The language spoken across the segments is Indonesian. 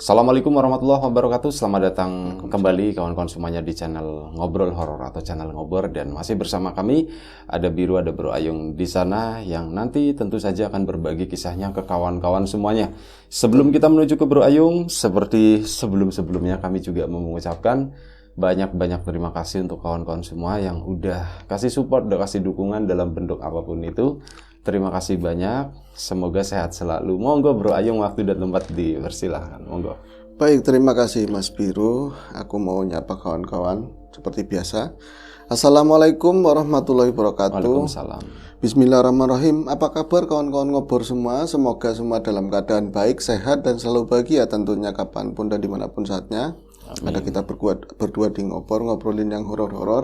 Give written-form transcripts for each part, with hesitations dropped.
Assalamualaikum warahmatullahi wabarakatuh. Selamat datang kembali kawan-kawan semuanya di channel Ngobrol Horor atau channel Ngobor, dan masih bersama kami ada Biru, ada Bro Ayung di sana yang nanti tentu saja akan berbagi kisahnya ke kawan-kawan semuanya. Sebelum kita menuju ke Bro Ayung, seperti sebelum-sebelumnya kami juga mau mengucapkan banyak-banyak terima kasih untuk kawan-kawan semua yang udah kasih support, udah kasih dukungan dalam bentuk apapun itu. Terima kasih banyak, semoga sehat selalu. Monggo Bro Ayung, waktu dan tempat dipersilahkan, monggo. Baik, terima kasih Mas Biru. Aku mau nyapa kawan-kawan seperti biasa. Assalamualaikum warahmatullahi wabarakatuh. Waalaikumsalam. Bismillahirrahmanirrahim. Apa kabar kawan-kawan Ngobor semua? Semoga semua dalam keadaan baik, sehat, dan selalu bahagia tentunya kapanpun dan dimanapun saatnya. Ada kita berdua di Ngobor, ngobrolin yang horor-horor.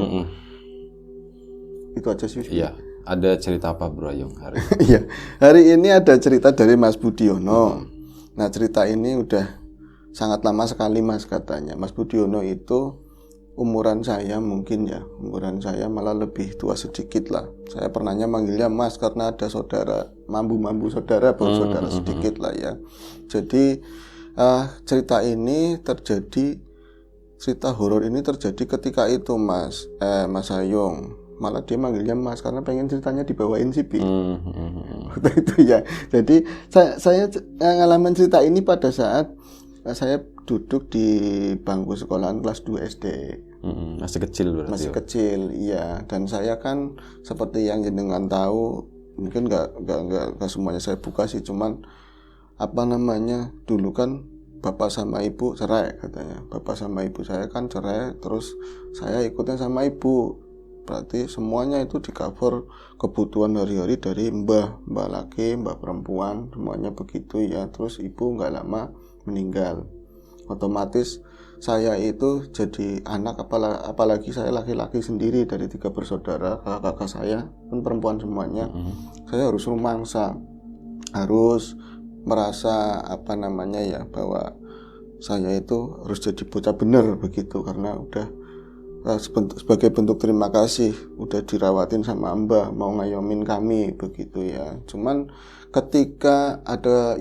Itu aja sih. Iya. Ada cerita apa Bro Ayung hari ini? Iya, hari ini ada cerita dari Mas Budiono. Nah, cerita ini udah sangat lama sekali Mas katanya. Mas Budiono itu umuran saya mungkin ya, umuran saya malah lebih tua sedikit lah. Saya pernahnya manggilnya Mas karena ada saudara, mambu-mambu saudara, saudara sedikit lah ya. Jadi cerita horor ini terjadi ketika itu Mas Ayung. Malah dia manggilnya Mas karena pengen ceritanya dibawain sih Bi. Waktu itu ya. Jadi saya ngalamin cerita ini pada saat saya duduk di bangku sekolahan kelas 2 SD. Masih kecil berarti. Masih kecil, iya. Dan saya kan seperti yang jenengan tahu, mungkin nggak semuanya saya buka sih, cuman dulu kan bapak sama ibu cerai katanya. Bapak sama ibu saya kan cerai, terus saya ikutnya sama ibu. Berarti semuanya itu di cover kebutuhan hari-hari dari mbah laki, mbah perempuan, semuanya begitu ya. Terus ibu nggak lama meninggal. Otomatis saya itu jadi anak, apalagi saya laki-laki sendiri dari 3 bersaudara, kakak-kakak saya kan perempuan semuanya. Saya harus rumangsa, harus merasa bahwa saya itu harus jadi bocah bener begitu, karena udah sebagai bentuk terima kasih udah dirawatin sama mbah, mau ngayomin kami begitu ya. Cuman ketika ada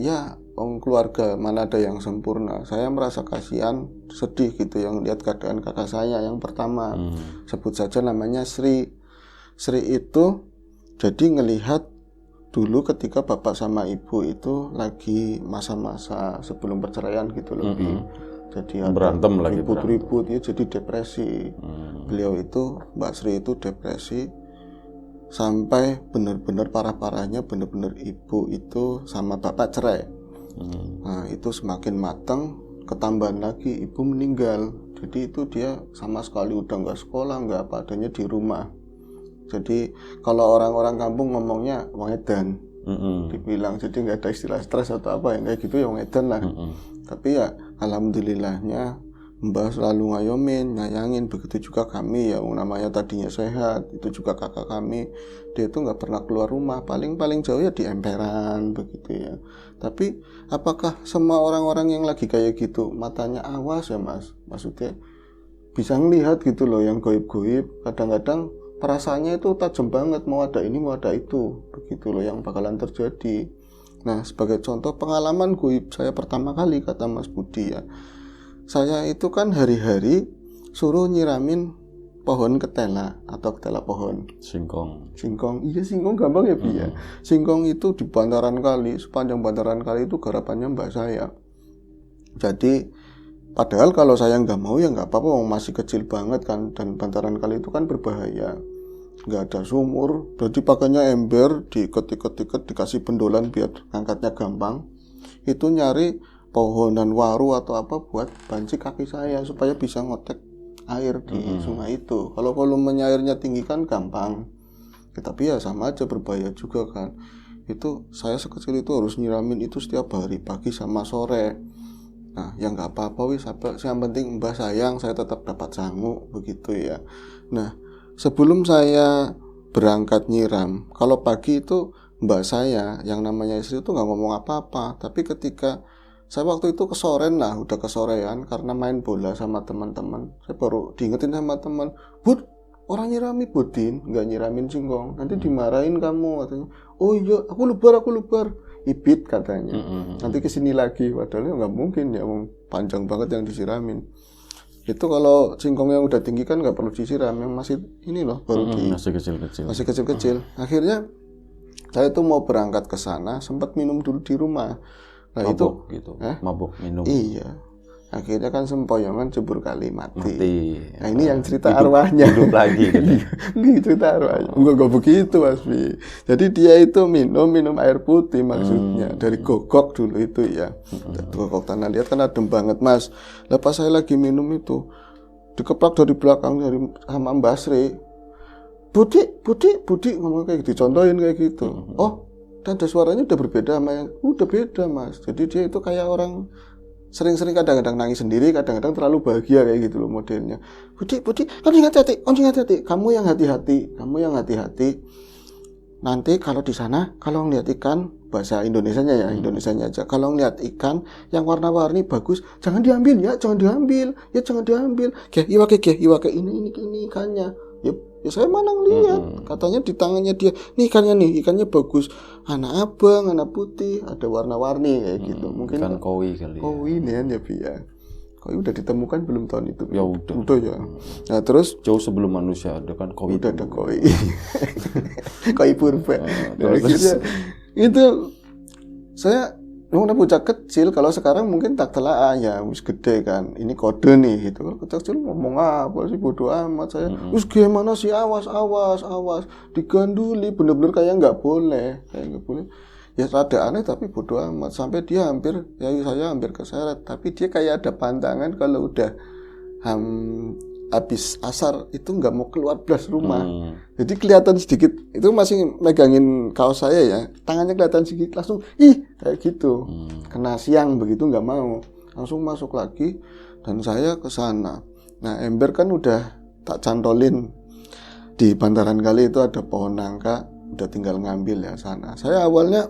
keluarga mana ada yang sempurna, saya merasa kasihan, sedih gitu yang lihat keadaan kakak saya yang pertama. Sebut saja namanya Sri. Sri itu jadi ngelihat dulu ketika bapak sama ibu itu lagi masa-masa sebelum perceraian gitu lebih. Jadi berantem lagi, ribut-ribut ya, jadi depresi. Beliau itu, Mbak Sri itu depresi sampai benar-benar parah-parahnya, benar-benar ibu itu sama bapak cerai. Nah, itu semakin matang, ketambahan lagi ibu meninggal. Jadi itu dia sama sekali udah nggak sekolah, nggak apa adanya di rumah. Jadi kalau orang-orang kampung ngomongnya wong edan, dibilang, jadi nggak ada istilah stres atau apa yang kayak gitu ya, wong edan lah. Tapi ya alhamdulillahnya mbah selalu ngayomin, nyayangin. Begitu juga kami ya, namanya tadinya sehat, itu juga kakak kami, dia itu nggak pernah keluar rumah, paling jauh ya di emperan begitu ya. Tapi apakah semua orang-orang yang lagi kayak gitu matanya awas ya Mas? Maksudnya bisa ngelihat gitu loh yang goib-goib. Kadang-kadang perasaannya itu tajam banget, mau ada ini mau ada itu, begitu loh yang bakalan terjadi. Nah, sebagai contoh pengalaman goib saya pertama kali, kata Mas Budi ya, saya itu kan hari-hari suruh nyiramin pohon ketela atau ketela pohon. Singkong. Iya, singkong gampang ya Bi ya. Singkong itu di bantaran kali, sepanjang bantaran kali itu garapannya mbak saya. Jadi padahal kalau saya nggak mau ya nggak apa-apa, masih kecil banget kan, dan bantaran kali itu kan berbahaya, nggak ada sumur, berarti pakainya ember, diikat-ikat dikasih pendolan biar ngangkatnya gampang. Itu nyari pohonan waru atau apa buat banci kaki saya supaya bisa ngotek air di sungai itu. Kalau volumenya airnya tinggi kan gampang ya, tapi ya sama aja berbahaya juga kan. Itu saya sekecil itu harus nyiramin itu setiap hari, pagi sama sore. Nah, ya nggak apa-apa wis, yang penting mbah sayang, saya tetap dapat sangu begitu ya. Nah, sebelum saya berangkat nyiram, kalau pagi itu mbak saya yang namanya istri itu nggak ngomong apa-apa. Tapi ketika saya waktu itu kesoren lah, udah kesorean karena main bola sama teman-teman, saya baru diingetin sama teman, Bud, orang nyirami budin, nggak nyiramin singkong, nanti dimarahin kamu katanya. Oh iya, aku lubar. ibit katanya. Nanti kesini lagi, padahal nggak mungkin ya, panjang banget yang disiramin. Itu kalau singkong yang udah tinggi kan nggak perlu disiram, yang masih ini loh baru masih kecil-kecil. Masih kecil-kecil. Akhirnya saya tuh mau berangkat ke sana, sempat minum dulu di rumah. Nah mabuk gitu, mabuk minum. Iya. Akhirnya kan sempoyongan jebur kali mati. Nah ini yang cerita hidup, arwahnya. Hidup lagi gitu. Ini cerita arwahnya. Enggak begitu Mas Bi. Jadi dia itu minum air putih maksudnya. Dari gogok dulu itu ya. Gogok tanah liat kan adem banget Mas. Lepas saya lagi minum itu, dikeplak dari belakang sama Mbak Sri. Budi ngomong kayak gitu, dicontohin kayak gitu. Oh, dan suaranya udah berbeda sama yang udah beda Mas. Jadi dia itu kayak orang sering-sering kadang-kadang nangis sendiri, kadang-kadang terlalu bahagia kayak gitu loh modelnya. Budi, kamu yang hati-hati, kamu yang hati-hati. Nanti kalau di sana, kalau ngeliat ikan, bahasa Indonesianya ya, Indonesianya aja. Kalau ngeliat ikan yang warna-warni bagus, jangan diambil. Ya jangan diambil. Iwake ini ikannya. Ya saya mana ngeliat, katanya di tangannya dia, nih ikannya bagus, anak abang, anak putih, ada warna-warni kayak gitu. Mungkin ikan koi kali. Koi nih ya Bia. Koi udah ditemukan belum tahun itu? Ya udah. Udah ya. Nah terus jauh sebelum manusia ada kan koi. Udah ada koi. Koi purba. Terus itu saya bocah kecil, kalau sekarang mungkin tak telah ya wis gede kan, ini kode nih gitu. Kalau kecil ngomong apa sih, bodoh amat saya. Terus gimana sih, awas diganduli, bener-bener kayak nggak boleh. Ya rada aneh tapi bodoh amat, sampai dia saya hampir keseret. Tapi dia kayak ada pantangan kalau udah habis asar itu nggak mau keluar belas rumah. Jadi kelihatan sedikit, itu masih megangin kaos saya ya, tangannya kelihatan sedikit, langsung kayak gitu. Kena siang begitu nggak mau, langsung masuk lagi dan saya ke sana. Nah ember kan udah tak cantolin di bantaran kali itu, ada pohon nangka, udah tinggal ngambil ya sana. Saya awalnya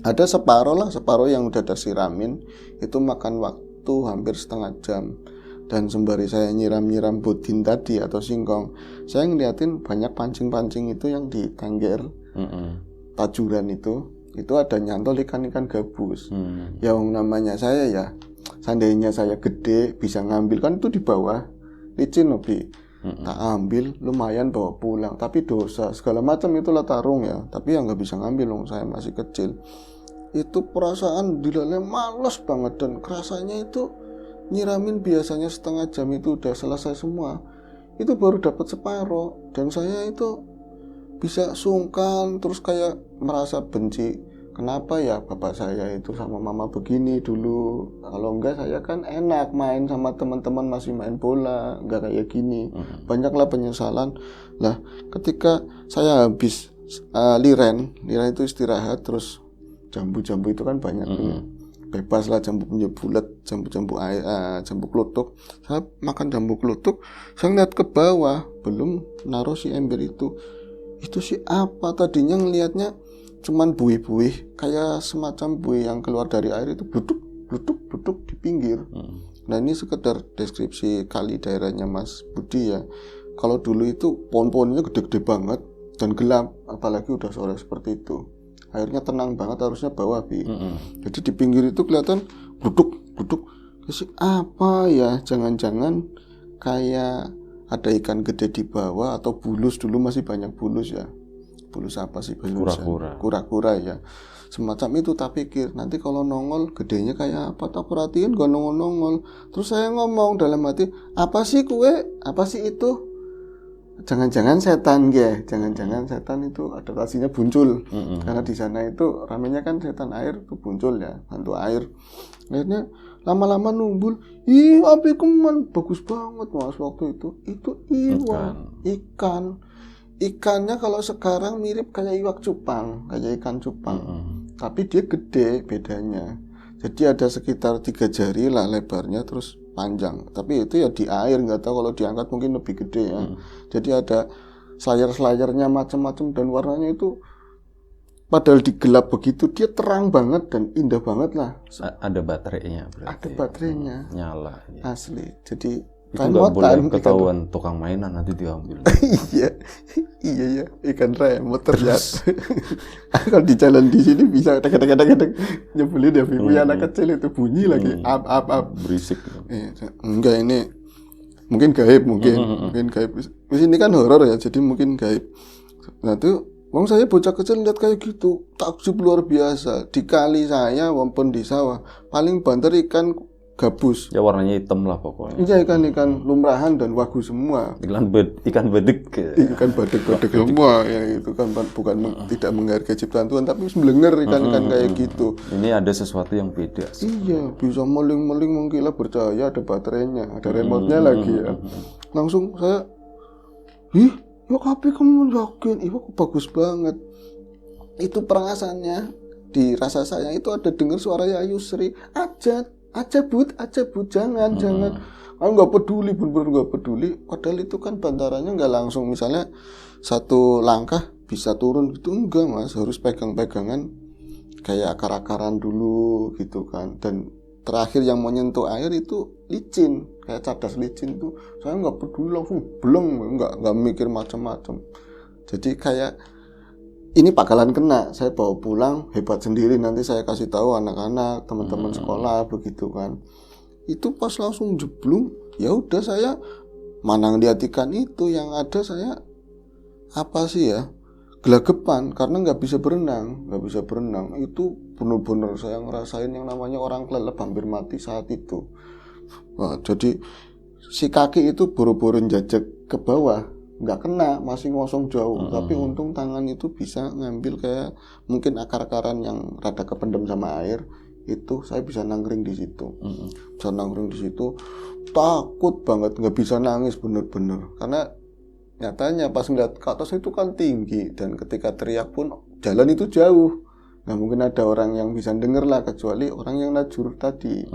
ada separuh yang udah tersiramin, itu makan waktu hampir setengah jam. Dan sembari saya nyiram budin tadi atau singkong, saya ngeliatin banyak pancing-pancing itu yang di tengger tajuran itu ada nyantol ikan-ikan gabus. Yang namanya saya ya, seandainya saya gede bisa ngambil, kan itu di bawah licin Bi. Tak ambil, lumayan bawa pulang, tapi dosa segala macam itulah tarung ya. Tapi yang nggak bisa ngambil loh, saya masih kecil. Itu perasaan dilalui males banget, dan kerasanya itu nyiramin biasanya setengah jam itu udah selesai semua, itu baru dapat separuh, dan saya itu bisa sungkan, terus kayak merasa benci. Kenapa ya bapak saya itu sama mama begini dulu, kalau enggak saya kan enak main sama teman-teman, masih main bola, enggak kayak gini. Banyaklah penyesalan lah ketika saya habis liren itu istirahat, terus jambu-jambu itu kan banyak bebas lah, jambu bulat, jambu klutuk. Saya makan jambu klutuk, saya ngeliat ke bawah, belum naruh si ember itu sih apa, tadinya ngelihatnya cuman buih-buih, kayak semacam buih yang keluar dari air itu bluduk di pinggir. Nah ini sekedar deskripsi kali daerahnya Mas Budi ya. Kalau dulu itu pohon-pohonnya gede-gede banget dan gelap, apalagi udah sore seperti itu. Airnya tenang banget, harusnya bawah Bi. Jadi di pinggir itu kelihatan bluduk. Kasih apa ya? Jangan-jangan kayak ada ikan gede di bawah, atau bulus, dulu masih banyak bulus ya. Bulus apa sih bulus? Kura-kura ya. Semacam itu tak pikir. Nanti kalau nongol gedenya kayak apa, tak perhatiin gak nongol. Terus saya ngomong dalam hati, apa sih kue? Apa sih itu? Jangan-jangan setan ya, jangan-jangan setan itu adaptasinya muncul. Karena di sana itu ramenya kan setan air itu muncul ya, hantu air. Akhirnya lama-lama numbul, api keman bagus banget Mas waktu itu ikan. Ikannya kalau sekarang mirip kayak iwak cupang, kayak ikan cupang. Tapi dia gede bedanya. Jadi ada sekitar 3 jari lah lebarnya, terus panjang. Tapi itu ya di air, nggak tahu kalau diangkat mungkin lebih gede ya. Jadi ada slayer-slayernya macam-macam, dan warnanya itu padahal digelap begitu dia terang banget dan indah banget lah. Ada baterainya berarti. Ada baterainya. Nyala. Ya. Asli. Jadi Itu nggak boleh ketahuan tukang mainan, nanti diambil. iya ikan remote ternyata. Kalau di jalan di sini bisa kadang-kadang nyebelin ya, ibu anak kecil itu bunyi lagi up berisik. Enggak, ini mungkin gaib, mungkin gaib. Di sini kan horor ya, jadi mungkin gaib. Nah tuh, saya bocah kecil lihat kayak gitu, takjub luar biasa. Di kali saya walaupun di sawah, paling banter ikan gabus. Ya warnanya hitam lah pokoknya. Iya, ikan lumrahan dan wagu semua. Ikan bedek. Ikan bedek semua ya, itu kan bukan tidak menghargai ciptaan Tuhan, tapi semblenger ikan kayak gitu. Ini ada sesuatu yang beda. Iya, bisa meling-meling mengkilap bercahaya, ada baterainya, ada remote-nya lagi ya. Langsung saya, ya tapi kamu yakin, kok bagus banget. Itu perangasannya di rasa sayang itu ada dengar suara Yayu Sri, aja bud, jangan. Aku nggak peduli, bener-bener nggak peduli. Padahal itu kan bantarannya nggak langsung, misalnya satu langkah bisa turun gitu, enggak mas, harus pegang-pegangan kayak akar-akaran dulu gitu kan. Dan terakhir yang mau nyentuh air itu licin, kayak cadas licin tuh. Saya nggak peduli, langsung bleng, nggak mikir macam-macam. Jadi kayak ini bakalan kena, saya bawa pulang hebat sendiri, nanti saya kasih tahu anak-anak, teman-teman sekolah begitu kan. Itu pas langsung jeblung, ya udah saya mana ngeliat ikan itu, yang ada saya gelagapan karena nggak bisa berenang. Itu benar-benar saya ngerasain yang namanya orang kelelep hampir mati saat itu. Wah, jadi si kaki itu buru-buru jajak ke bawah, nggak kena, masih ngosong jauh. Tapi untung tangan itu bisa ngambil kayak mungkin akar-akaran yang rada kependem sama air. Itu saya bisa nangkring di situ. Takut banget, nggak bisa nangis bener-bener. Karena nyatanya pas ngeliat ke atas itu kan tinggi, dan ketika teriak pun jalan itu jauh. Nggak mungkin ada orang yang bisa denger lah, kecuali orang yang najur tadi,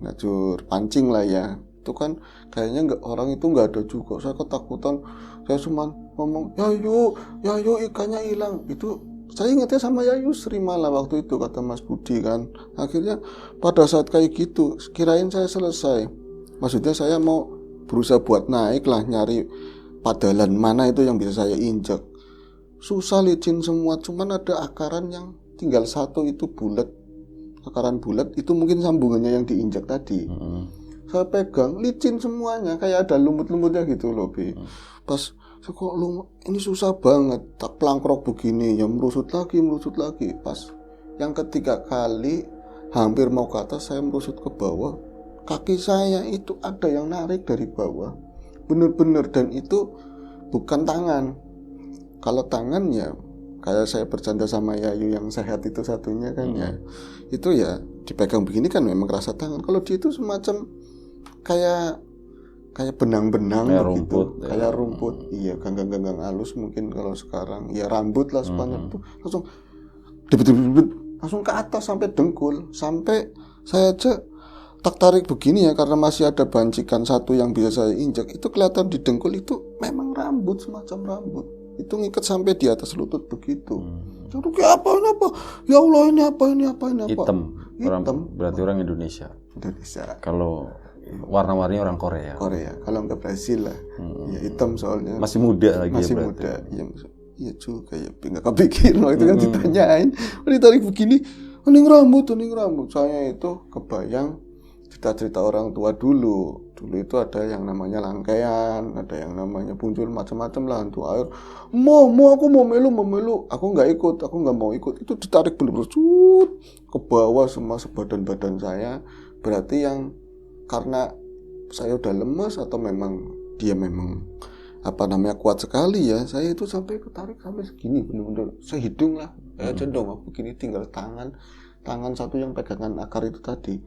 najur pancing lah ya. Itu kan kayaknya orang itu nggak ada juga. Saya ketakutan, saya cuma ngomong Yayu ikannya hilang. Itu saya ingatnya sama Yayu Sri malah waktu itu, kata Mas Budi kan. Akhirnya pada saat kayak gitu kirain saya selesai, maksudnya saya mau berusaha buat naik lah, nyari padalan mana itu yang bisa saya injak. Susah, licin semua, cuman ada akaran yang tinggal satu itu bulat, akaran bulat itu mungkin sambungannya yang diinjak tadi. Saya pegang, licin semuanya, kayak ada lumut-lumutnya gitu loh, Bi. Pas saya kok ini susah banget, tak pelangkrok begini, ya merusut lagi. Pas yang ketiga kali hampir mau ke atas, saya merusut ke bawah, kaki saya itu ada yang narik dari bawah, bener-bener. Dan itu bukan tangan. Kalau tangan ya kayak saya bercanda sama Yayu yang sehat itu satunya kan, ya itu ya dipegang begini kan memang rasa tangan. Kalau dia itu semacam kayak benang-benang gitu, kayak rumput. Iya, ganggang halus mungkin kalau sekarang ya rambut lah sepanjang itu, langsung langsung ke atas sampai dengkul. Sampai saya aja tak tarik begini ya, karena masih ada bancikan satu yang bisa saya injak. Itu kelihatan di dengkul itu memang rambut, semacam rambut. Itu ngikat sampai di atas lutut begitu. Itu kayak apa? Ya Allah, ini apa? Hitam. Berarti orang Indonesia. Kalau warna-warni orang Korea. Kalau nggak Brasil lah. Ya hitam soalnya. Masih muda lagi. Masih muda. Iya juga ya. Nggak kepikir waktu kan ditanyain. Ditarik begini, Hening rambut. Saya itu kebayang cerita-cerita orang tua dulu. Dulu itu ada yang namanya langkean, ada yang namanya muncul macam-macam lah hantu air. Mau aku mau melu. Aku nggak mau ikut. Itu ditarik bener-bener ke bawah semua sebadan-badan saya. Berarti yang karena saya udah lemas atau memang dia kuat sekali ya, saya itu sampai ketarik sampai segini, bener-bener sehidung lah, kayak cendong begini, tinggal tangan satu yang pegangan akar itu tadi.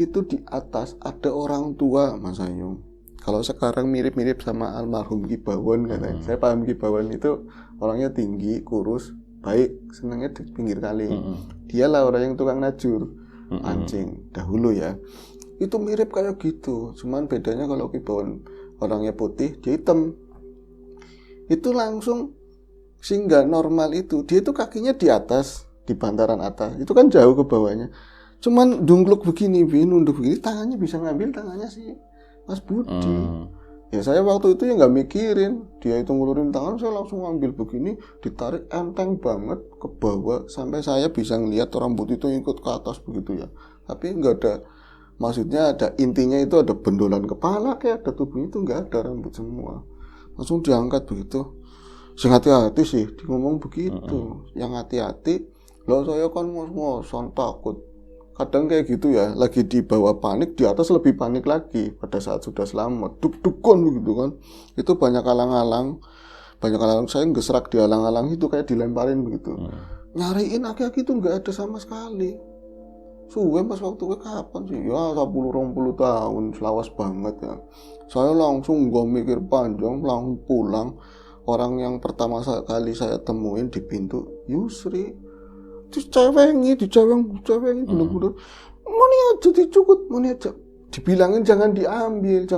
Itu di atas ada orang tua Mas Ayung. Kalau sekarang mirip-mirip sama almarhum Ki Bawon katanya. Saya paham Ki Bawon itu orangnya tinggi, kurus, baik, senangnya di pinggir kali. Dialah orang yang tukang najur pancing dahulu ya. Itu mirip kayak gitu, cuman bedanya kalau Ki Bawon orangnya putih, dia hitam. Itu langsung singgah normal itu, dia itu kakinya di atas, di bantaran atas, itu kan jauh ke bawahnya. Cuman dungkluk begini, nunduk begini, tangannya bisa ngambil tangannya Mas Budi. Ya saya waktu itu ya nggak mikirin, dia itu ngulurin tangan, saya langsung ambil begini, ditarik enteng banget ke bawah sampai saya bisa ngelihat rambut itu ikut ke atas begitu ya. Tapi nggak ada, maksudnya ada intinya itu ada bendolan kepala kayak ada tubuhnya itu nggak ada, rambut semua. Langsung diangkat begitu. Sing hati-hati sih, dia ngomong begitu. Yang hati-hati, loh saya kan ngos-ngosan takut. Kadang kayak gitu ya, lagi di bawah panik, di atas lebih panik lagi pada saat sudah selamat, duk-dukon begitu kan. Itu banyak alang-alang saya ngeserak di alang-alang itu kayak dilemparin begitu. Nyariin aki-aki itu nggak ada sama sekali. Suwe pas waktu ke kapan sih? Ya 10-20 tahun, selawas banget ya. Saya langsung gak mikir panjang, langsung pulang. Orang yang pertama kali saya temuin di pintu, Yusri. Dicewengi bener-bener. Moni aja dicukut, moni aja. Dibilangin jangan diambil,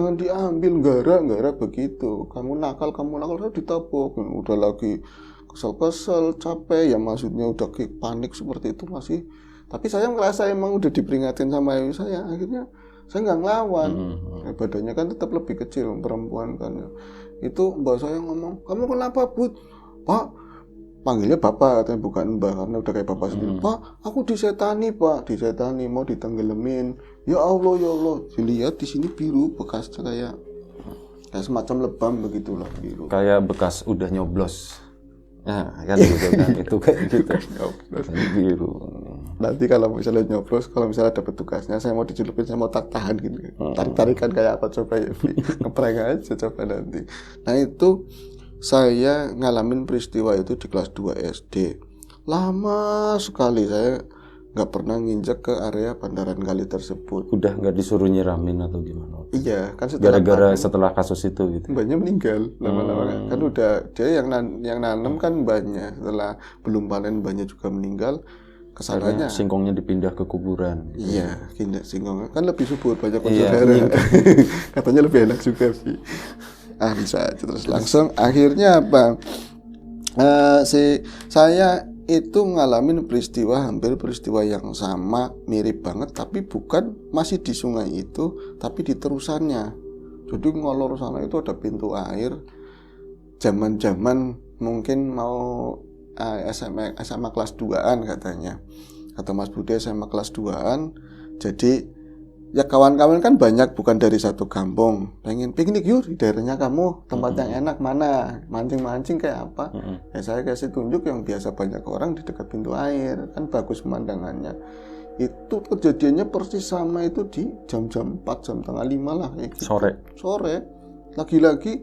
gara begitu. Kamu nakal, saya ditabok. Udah lagi kesel, capek ya, maksudnya udah panik seperti itu masih. Tapi saya ngerasa emang udah diperingatin sama ibu saya, akhirnya saya nggak ngelawan. Badannya kan tetap lebih kecil, perempuan kan. Itu mbak saya ngomong, kamu kenapa Bud? Pak, panggilnya bapak katanya, bukan mbak karena udah kayak bapak sendiri. Pak, aku disetani mau ditenggelamin. Ya Allah, dilihat di sini biru, bekasnya kayak semacam lebam begitulah, biru. Kayak bekas udah nyoblos. Nah, kan gitu kan, itu kayak gitu. Biru. Nanti kalau misalnya nyoblos, kalau misalnya ada petugasnya, saya mau dicelupin, saya mau tahan gitu. Tarik-tarikan kayak apa coba ya, ngeprank aja coba nanti. Nah itu saya ngalamin peristiwa itu di kelas 2 SD. Lama sekali saya nggak pernah nginjek ke area bandaran kali tersebut. Udah nggak disuruh nyiramin atau gimana? Iya, kan gara-gara setelah kasus itu gitu. Mbaknya meninggal lama-lama kan udah dia yang nanam kan mbaknya, setelah belum panen mbaknya juga meninggal. Kesananya singkongnya dipindah ke kuburan. Iya, singkong kan lebih subur, banyak unsur darah. Katanya lebih enak juga sih. Bisa terus langsung akhirnya apa? Saya itu ngalamin hampir peristiwa yang sama, mirip banget, tapi bukan masih di sungai itu, tapi di terusannya. Jadi ngolor sana itu ada pintu air. Zaman-zaman mungkin mau SMA kelas 2-an katanya. Kata Mas Budi SMA kelas 2-an. Jadi ya kawan-kawan kan banyak, bukan dari satu kampung. Pengen piknik yuk di daerahnya kamu, tempat yang enak mana, mancing-mancing kayak apa. Ya saya kasih tunjuk yang biasa banyak orang di dekat pintu air, kan bagus pemandangannya. Itu kejadiannya persis sama itu di jam-jam 4, jam tengah 5 lah kayak gitu. Sore. Lagi-lagi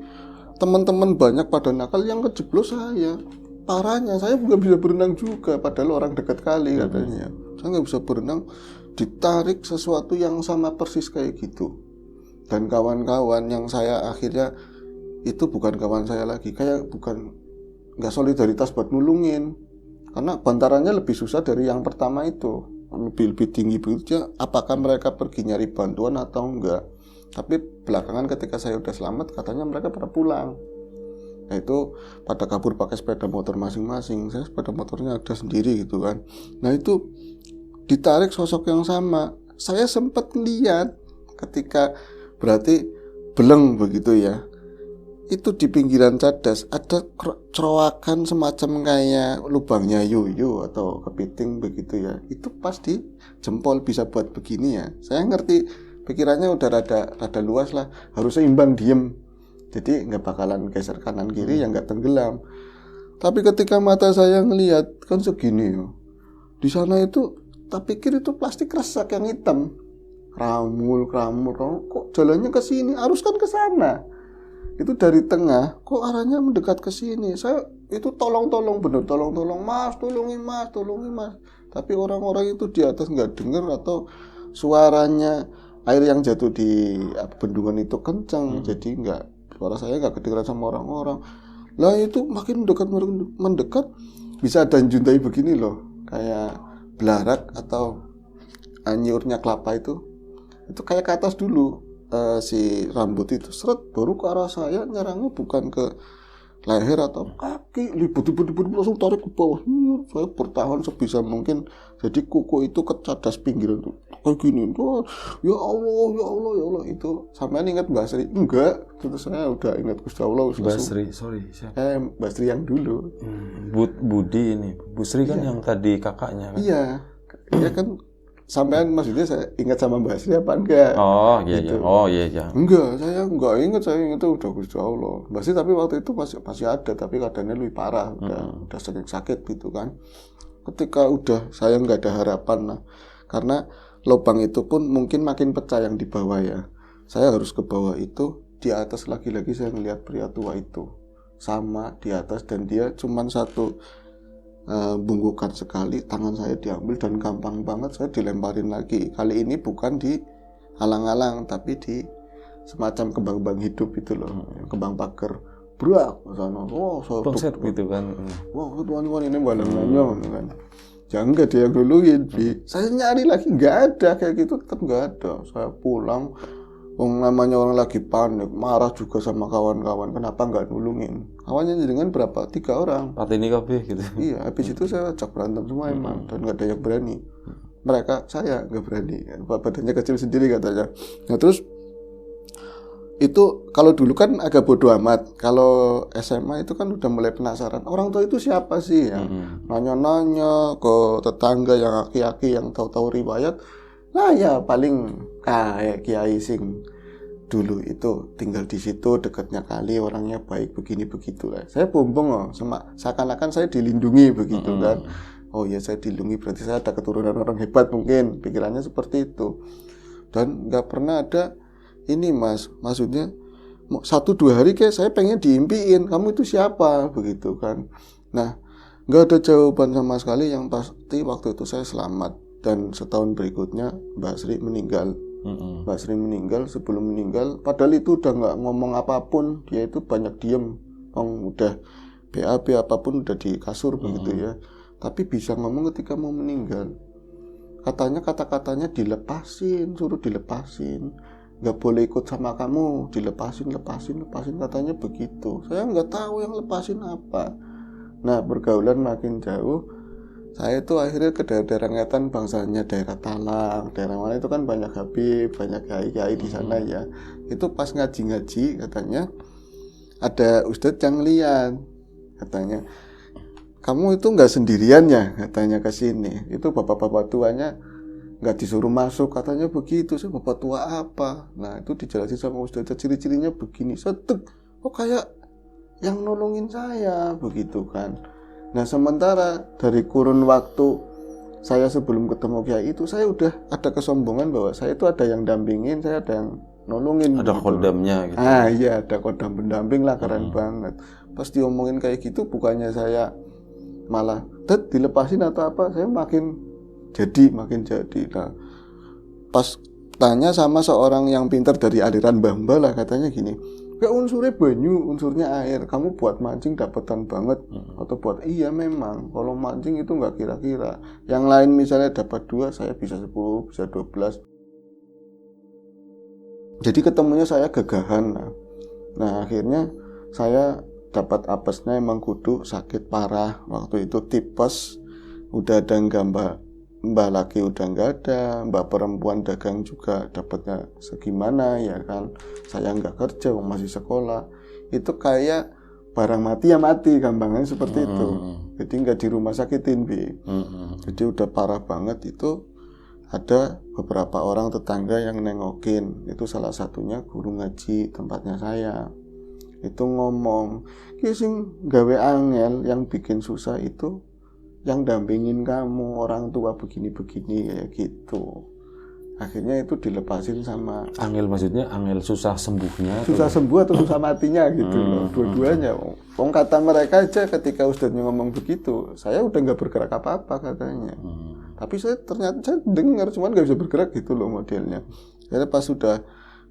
teman-teman banyak pada nakal, yang kejeblos saya. Parahnya saya nggak bisa berenang juga, padahal orang dekat kali katanya. Saya nggak bisa berenang. Ditarik sesuatu yang sama persis kayak gitu. Dan kawan-kawan yang saya akhirnya itu bukan kawan saya lagi, kayak nggak solidaritas buat nulungin, karena bantarannya lebih susah dari yang pertama itu, lebih tinggi begitu. Apakah mereka pergi nyari bantuan atau enggak? Tapi belakangan ketika saya udah selamat, katanya mereka pada pulang. Nah itu pada kabur pakai sepeda motor masing-masing. Saya sepeda motornya ada sendiri gitu kan. Nah itu ditarik sosok yang sama. Saya sempat lihat ketika berarti beleng begitu ya. Itu di pinggiran cadas ada cerowakan semacam kayak lubangnya yoyo atau kepiting begitu ya. Itu pas di jempol bisa buat begini ya. Saya ngerti pikirannya udah rada luas lah. Harus seimbang diem. Jadi nggak bakalan geser kanan kiri yang nggak tenggelam. Tapi ketika mata saya ngelihat kan segini ya. Di sana itu tak pikir itu plastik resek yang hitam, kramul, kok jalannya ke sini, arus kan ke sana. Itu dari tengah, kok arahnya mendekat ke sini. Saya itu tolong mas, tolongin mas. Tapi orang-orang itu di atas nggak dengar atau suaranya air yang jatuh di bendungan itu kencang, jadi suara saya nggak kedengeran sama orang-orang. Lah itu makin mendekat, bisa ada juntai begini loh, kayak belarak atau anyurnya kelapa itu kayak ke atas dulu si rambut itu seret, baru ke arah saya, nyerangnya bukan ke leher atau kaki, libut langsung tarik ke bawah. Saya bertahan sebisa mungkin. Jadi kuku itu kecadas pinggiran tuh kayak gini. Wah, ya Allah itu. Sampean ingat Mbak Sri? Enggak. Terus saya udah ingat Gusti Allah. Mbak Sri, sorry siapa? Mbak Sri yang dulu. Budi ini. Bu Sri kan yang tadi kakaknya kan? Iya. Ya kan sampean maksudnya saya ingat sama Mbak Sri apa enggak? Oh iya gitu. iya. Oh iya iya. Enggak, saya enggak ingat, saya ingat udah Gusti Allah. Mbak Sri tapi waktu itu masih ada, tapi keadaannya lebih parah, udah sakit gitu kan. Ketika udah saya nggak ada harapan, nah, karena lubang itu pun mungkin makin pecah yang di bawah ya. Saya harus ke bawah itu, di atas lagi-lagi saya ngelihat pria tua itu sama di atas dan dia cuman satu bungkukan sekali, tangan saya diambil dan gampang banget saya dilemparin lagi. Kali ini bukan di halang-halang tapi di semacam kembang-kembang hidup itu loh, kembang pagar. Brak sana. Wah, saya Konsep gitu kan. Wah, tuan ini balangannya kan. Jangan enggak dia duluin, Bi. Saya nyari lagi enggak ada kayak gitu, tetap enggak ada. Saya pulang, namanya orang lagi panik, marah juga sama kawan-kawan. Kenapa enggak nulungin? Kawannya dengan berapa? 3 orang. Part ini kabeh gitu. Iya, habis itu saya ajak berantem semua emang dan enggak ada yang berani. Mereka saya enggak berani. Badannya kecil sendiri katanya. Nah, terus itu kalau dulu kan agak bodoh amat. Kalau SMA itu kan udah mulai penasaran. Orang tua itu siapa sih ya? Nanya-nanya ke tetangga yang aki-aki yang tahu-tahu riwayat. Nah ya paling kayak Kiai Sing dulu itu tinggal di situ dekatnya kali, orangnya baik begini begitu lah. Saya bombong loh, seakan-akan saya dilindungi begitu kan. Oh ya saya dilindungi berarti saya ada keturunan orang hebat mungkin. Pikirannya seperti itu. Dan nggak pernah ada ini Mas, maksudnya 1-2 hari kayak saya pengen diimpiin, kamu itu siapa begitu kan. Nah nggak ada jawaban sama sekali. Yang pasti waktu itu saya selamat. Dan setahun berikutnya Mbak Sri meninggal. Mbak Sri meninggal, sebelum meninggal padahal itu udah nggak ngomong apapun, dia itu banyak diem. Udah BAB apapun udah di kasur begitu ya, tapi bisa ngomong ketika mau meninggal. Katanya kata-katanya dilepasin, suruh dilepasin, nggak boleh ikut sama kamu, dilepasin katanya begitu. Saya nggak tahu yang lepasin apa. Nah pergaulan makin jauh, saya itu akhirnya ke daerah ngetan bangsanya daerah Talang, daerah mana itu kan banyak Habib, banyak kiai di sana ya. Itu pas ngaji katanya ada ustadz yang lihat, katanya kamu itu nggak sendirian ya, katanya ke sini. Itu bapak-bapak tuanya nggak disuruh masuk, katanya begitu. Saya bapak tua apa? Nah itu dijelasin sama ustadz, ciri-cirinya begini. Setek, kok kayak yang nolongin saya begitu kan. Nah sementara dari kurun waktu saya sebelum ketemu kiai itu, saya udah ada kesombongan bahwa saya itu ada yang dampingin, saya ada yang nolongin. Ada gitu. kodamnya gitu. Iya ada kodam pendamping lah, keren banget. Pas diomongin kayak gitu, bukannya saya malah dilepasin atau apa, saya makin jadi. Nah pas tanya sama seorang yang pintar dari aliran Mbah lah, katanya gini, gak unsurnya banyu, unsurnya air, kamu buat mancing dapetan banget. Atau buat iya memang kalau mancing itu gak kira-kira, yang lain misalnya dapat 2, saya bisa 10, bisa 12. Jadi ketemunya saya gagahan. Nah akhirnya saya dapat apesnya, emang kudu sakit parah waktu itu, tipes. Udah ada mbak laki udah nggak ada, mbak perempuan dagang juga dapatnya segimana ya kan. Saya nggak kerja, masih sekolah. Itu kayak barang mati ya mati, gampangnya seperti itu. Jadi nggak di rumah sakitin Bi. Jadi udah parah banget itu. Ada beberapa orang tetangga yang nengokin. Itu salah satunya guru ngaji tempatnya saya. Itu ngomong, kising gawe angel, yang bikin susah itu yang dampingin kamu, orang tua begini-begini kayak gitu. Akhirnya itu dilepasin sama angel, maksudnya angel susah sembuhnya, susah sembuh atau susah matinya gitu loh, dua-duanya. Kata mereka aja ketika ustadznya ngomong begitu, saya udah nggak bergerak apa-apa katanya. Tapi saya ternyata saya dengar, cuman nggak bisa bergerak gitu loh modelnya. Akhirnya pas sudah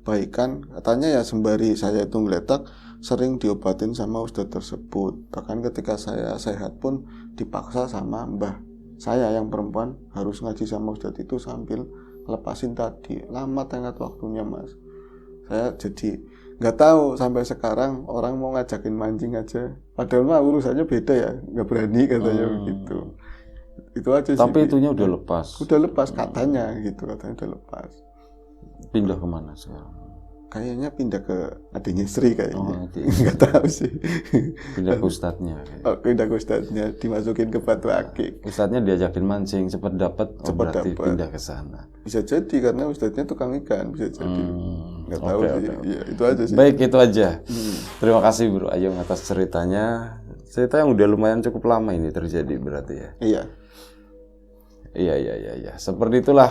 baikan, katanya ya sembari saya itu ngeletak, sering diobatin sama ustadz tersebut. Bahkan ketika saya sehat pun dipaksa sama mbah saya yang perempuan harus ngaji sama ustadz itu sambil lepasin tadi. Lama tengah waktunya Mas. Saya jadi nggak tahu sampai sekarang orang mau ngajakin mancing aja. Padahal mah urusannya beda ya, nggak berani katanya begitu. Itu aja sih. Tapi itunya udah lepas. Udah lepas katanya gitu, katanya udah lepas. Pindah kemana sekarang? Kayaknya pindah ke adiknya Sri kayaknya. Oh, Nggak tahu sih. Pindah ke ustadznya. Oh, pindah ke ustadznya, dimasukin ke batu akik. Ustadznya diajakin mancing, cepat dapat, berarti dapet. pindah ke sana. Bisa jadi karena ustadznya tukang ikan, bisa jadi. Nggak tahu sih. Ya, itu aja sih. Baik, itu aja. Terima kasih Bro Ayung atas ceritanya. Cerita yang udah lumayan cukup lama ini terjadi berarti ya. Iya. Iya. Seperti itulah.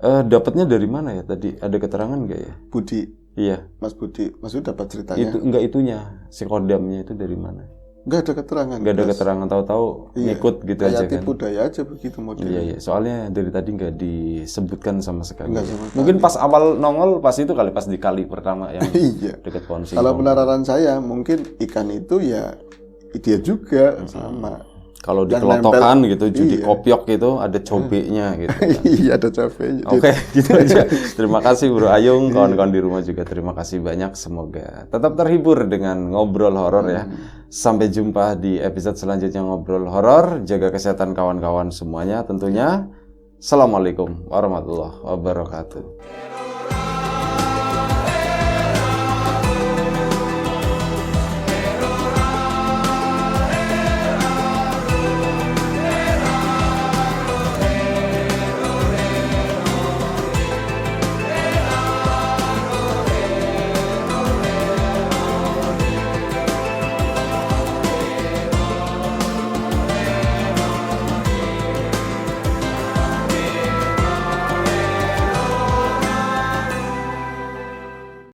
Dapatnya dari mana ya tadi? Ada keterangan nggak ya? Budi. Iya. Mas Budi, Mas Budi dapat ceritanya. Itu enggak itunya, si kodamnya itu dari mana? Nggak ada keterangan. Nggak ada keterangan, tahu-tahu ngikut gitu aja kan? Tipu daya aja begitu modelnya. Iya. Soalnya dari tadi nggak disebutkan sama sekali. Nggak sama sekali. Mungkin pas awal nongol pas itu kali, pas di kali pertama yang Iya. dekat pohon singkong. Kalau peneraran saya mungkin ikan itu ya dia juga sama. Kalau di yang kelotokan nempel, gitu, judi iya. kopiok gitu, ada cobeknya gitu. Kan. Iya, ada cabenya. Oke, gitu aja. Terima kasih Bro Ayung, kawan-kawan di rumah juga terima kasih banyak. Semoga tetap terhibur dengan ngobrol horor ya. Sampai jumpa di episode selanjutnya ngobrol horor. Jaga kesehatan kawan-kawan semuanya tentunya. Assalamualaikum warahmatullahi wabarakatuh.